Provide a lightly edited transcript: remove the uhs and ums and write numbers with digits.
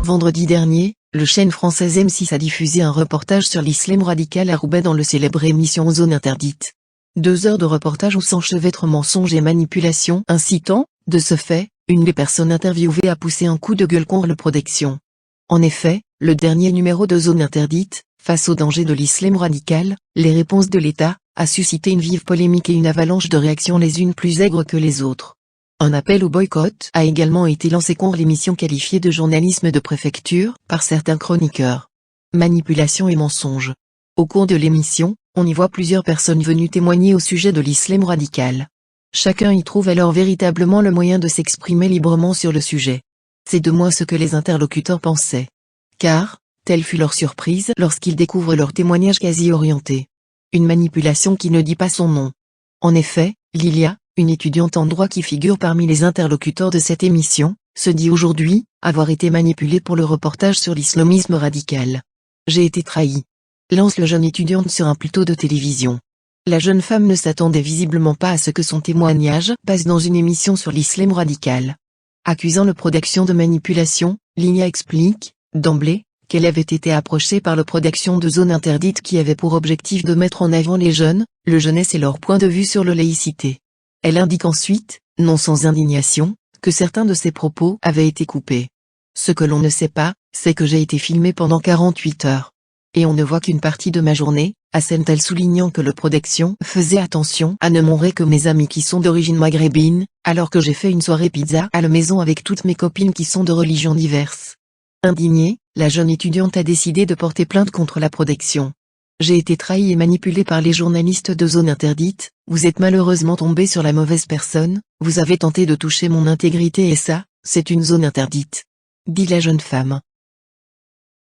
Vendredi dernier, le chaîne française M6 a diffusé un reportage sur l'islam radical à Roubaix dans le célèbre émission Zone Interdite. 2 heures de reportage où s'enchevêtrent mensonges et manipulations incitant, de ce fait, une des personnes interviewées à pousser un coup de gueule contre le protection. En effet, le dernier numéro de Zone Interdite, face aux dangers de l'islam radical, les réponses de l'État, a suscité une vive polémique et une avalanche de réactions les unes plus aigres que les autres. Un appel au boycott a également été lancé contre l'émission qualifiée de journalisme de préfecture par certains chroniqueurs. Manipulation et mensonges. Au cours de l'émission, on y voit plusieurs personnes venues témoigner au sujet de l'islam radical. Chacun y trouve alors véritablement le moyen de s'exprimer librement sur le sujet. C'est de moins ce que les interlocuteurs pensaient. Car, telle fut leur surprise lorsqu'ils découvrent leur témoignage quasi orienté. Une manipulation qui ne dit pas son nom. En effet, Lilia, une étudiante en droit qui figure parmi les interlocuteurs de cette émission, se dit aujourd'hui avoir été manipulée pour le reportage sur l'islamisme radical. J'ai été trahie. Lance le jeune étudiante sur un plateau de télévision. La jeune femme ne s'attendait visiblement pas à ce que son témoignage passe dans une émission sur l'islam radical. Accusant le production de manipulation, Lilia explique, d'emblée, qu'elle avait été approchée par le production de Zone Interdite qui avait pour objectif de mettre en avant les jeunes, le jeunesse et leur point de vue sur la laïcité. Elle indique ensuite, non sans indignation, que certains de ses propos avaient été coupés. Ce que l'on ne sait pas, c'est que j'ai été filmée pendant 48 heures. Et on ne voit qu'une partie de ma journée, assène-t-elle soulignant que le production faisait attention à ne montrer que mes amis qui sont d'origine maghrébine, alors que j'ai fait une soirée pizza à la maison avec toutes mes copines qui sont de religions diverses. Indignée, la jeune étudiante a décidé de porter plainte contre la production. J'ai été trahie et manipulée par les journalistes de Zone Interdite, vous êtes malheureusement tombé sur la mauvaise personne, vous avez tenté de toucher mon intégrité et ça, c'est une zone interdite. Dit la jeune femme.